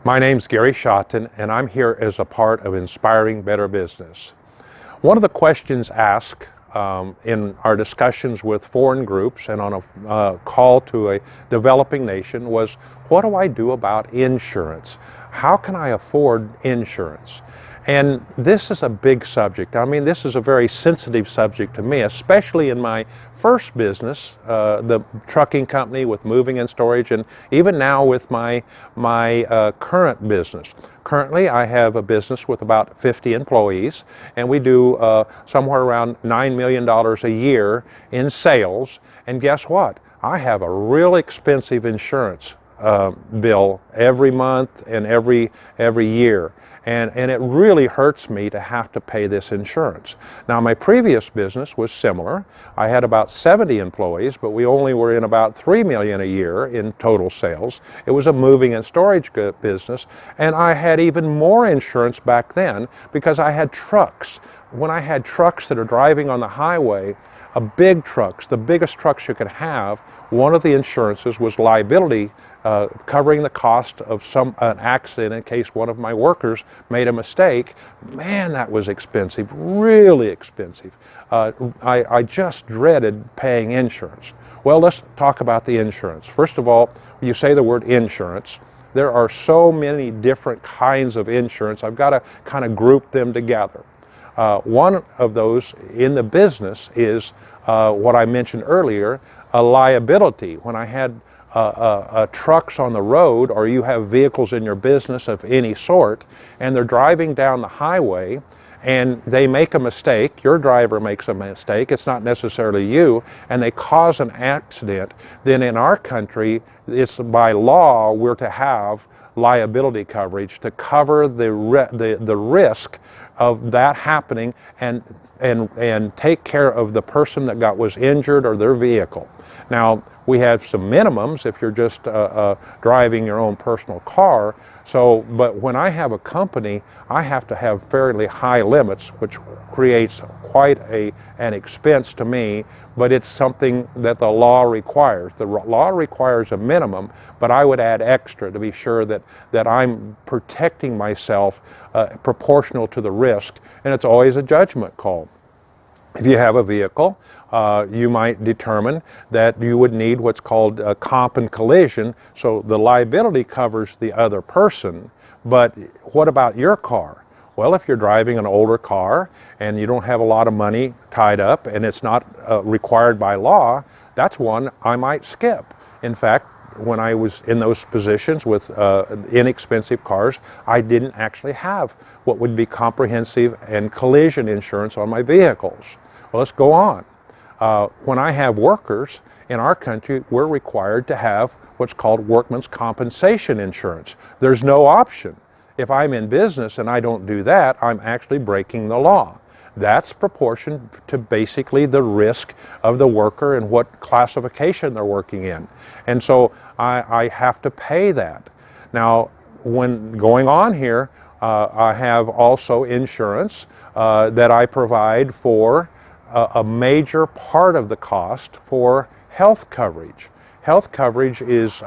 My name's Gary Schotten, and I'm here as a part of Inspiring Better Business. One of the questions asked in our discussions with foreign groups and on a call to a developing nation was, what do I do about insurance? How can I afford insurance? And this is a big subject. I mean, this is a very sensitive subject to me, especially in my first business, the trucking company with moving and storage, and even now with my current business. Currently, I have a business with about 50 employees, and we do somewhere around $9 million a year in sales. And guess what? I have a real expensive insurance bill every month and every year. And it really hurts me to have to pay this insurance. Now, my previous business was similar. I had about 70 employees, but we only were in about $3 million a year in total sales. It was a moving and storage business, and I had even more insurance back then because I had trucks. When I had trucks that are driving on the highway, big trucks, the biggest trucks you could have, one of the insurances was liability, covering the cost of an accident in case one of my workers made a mistake. Man, that was expensive, really expensive. I just dreaded paying insurance. Well, let's talk about the insurance. First of all, when you say the word insurance, there are so many different kinds of insurance. I've got to kind of group them together. One of those in the business is what I mentioned earlier, a liability. When I had trucks on the road, or you have vehicles in your business of any sort, and they're driving down the highway and they make a mistake, your driver makes a mistake, it's not necessarily you, and they cause an accident, then in our country, it's by law, we're to have liability coverage to cover the risk of that happening and take care of the person that was injured or their vehicle. Now, we have some minimums if you're just driving your own personal car. But when I have a company, I have to have fairly high limits, which creates quite an expense to me, but it's something that the law requires. The law requires a minimum, but I would add extra to be sure that I'm protecting myself proportional to the risk, and it's always a judgment call. If you have a vehicle, you might determine that you would need what's called comp and collision, so the liability covers the other person, but what about your car? Well, if you're driving an older car and you don't have a lot of money tied up and it's not required by law, that's one I might skip. In fact, when I was in those positions with inexpensive cars, I didn't actually have what would be comprehensive and collision insurance on my vehicles. Well, let's go on. When I have workers in our country, we're required to have what's called workman's compensation insurance. There's no option. If I'm in business and I don't do that, I'm actually breaking the law. That's proportion to basically the risk of the worker and what classification they're working in. And so I have to pay that. Now, when going on here, I have also insurance that I provide for a major part of the cost for health coverage. Health coverage is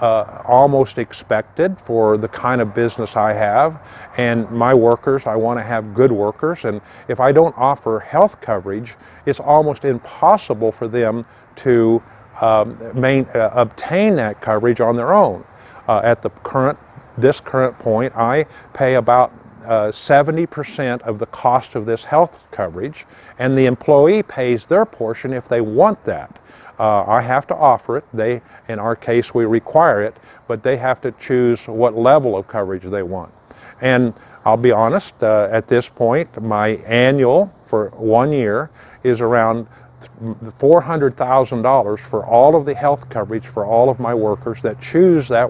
almost expected for the kind of business I have, and my workers, I want to have good workers, and if I don't offer health coverage, it's almost impossible for them to obtain that coverage on their own. At this current point, I pay about 70% of the cost of this health coverage, and the employee pays their portion if they want that. I have to offer it. In our case, we require it, but they have to choose what level of coverage they want. And I'll be honest, at this point, my annual for 1 year is around $400,000 for all of the health coverage for all of my workers that choose that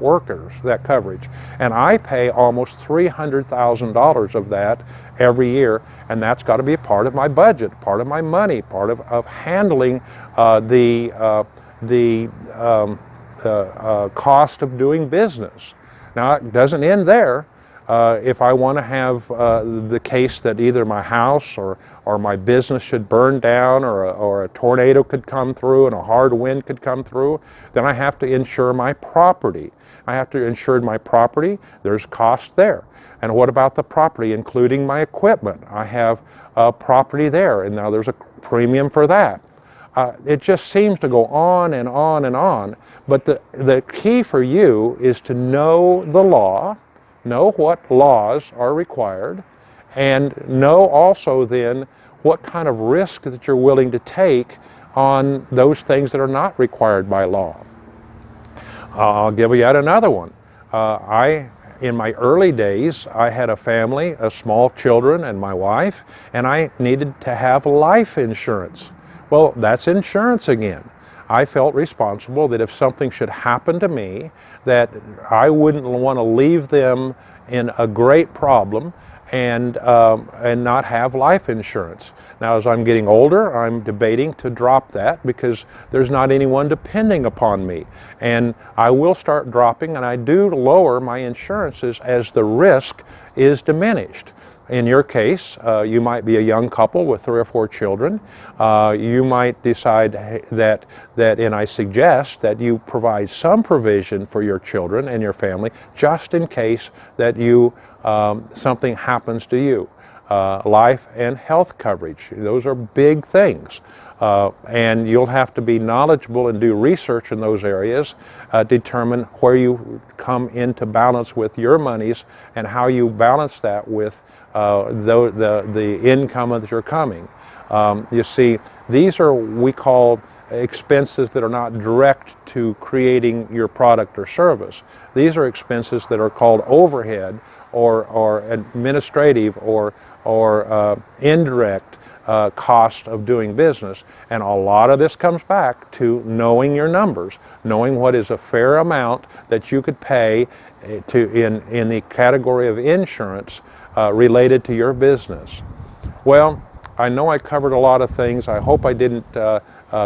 coverage. And I pay almost $300,000 of that every year, and that's got to be a part of my budget, part of my money, part of handling the cost of doing business. Now, it doesn't end there. If I want to have the case that either my house or my business should burn down, or a tornado could come through and a hard wind could come through, then I have to insure my property. I have to insure my property. There's cost there. And what about the property, including my equipment? I have property there, and now there's a premium for that. It just seems to go on and on and on. But the key for you is to know the law, know what laws are required, and know also then what kind of risk that you're willing to take on those things that are not required by law. I'll give you yet another one. In my early days, I had a family, small children and my wife, and I needed to have life insurance. Well, that's insurance again. I felt responsible that if something should happen to me, that I wouldn't want to leave them in a great problem and not have life insurance. Now, as I'm getting older, I'm debating to drop that because there's not anyone depending upon me. And I will start dropping, and I do lower my insurances as the risk is diminished. In your case, you might be a young couple with 3 or 4 children. You might decide and I suggest that you provide some provision for your children and your family just in case that something happens to you. Life and health coverage, those are big things. And you'll have to be knowledgeable and do research in those areas, determine where you come into balance with your monies and how you balance that with the income that you're coming. You see, these are we call expenses that are not direct to creating your product or service. These are expenses that are called overhead or administrative or indirect cost of doing business. And a lot of this comes back to knowing your numbers, knowing what is a fair amount that you could pay in the category of insurance related to your business. Well, I know I covered a lot of things. I hope I didn't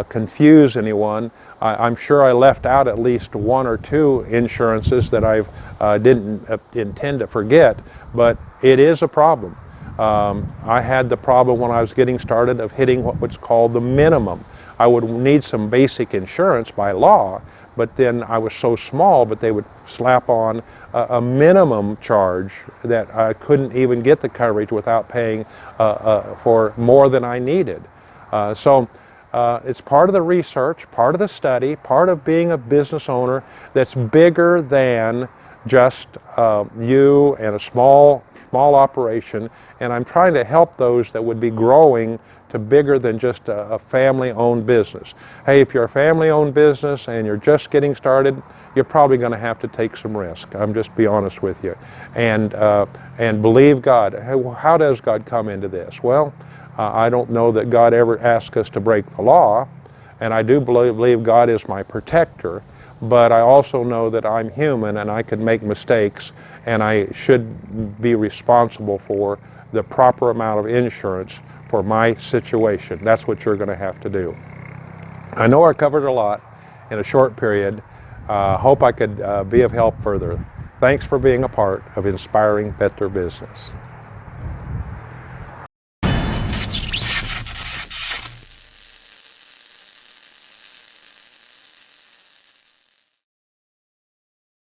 confuse anyone. I'm sure I left out at least 1 or 2 insurances that I didn't intend to forget, but it is a problem. I had the problem when I was getting started of hitting what's called the minimum. I would need some basic insurance by law, but then I was so small, but they would slap on a minimum charge that I couldn't even get the coverage without paying for more than I needed. So it's part of the research, part of the study, part of being a business owner that's bigger than just you and a small operation, and I'm trying to help those that would be growing to bigger than just a family-owned business. Hey, if you're a family-owned business and you're just getting started, you're probably going to have to take some risk. I'm just be honest with you, and believe God. How does God come into this? Well, I don't know that God ever asked us to break the law, and I do believe God is my protector. But I also know that I'm human and I can make mistakes, and I should be responsible for the proper amount of insurance for my situation. That's what you're going to have to do. I know I covered a lot in a short period. Hope I could be of help further. Thanks for being a part of Inspiring Better Business.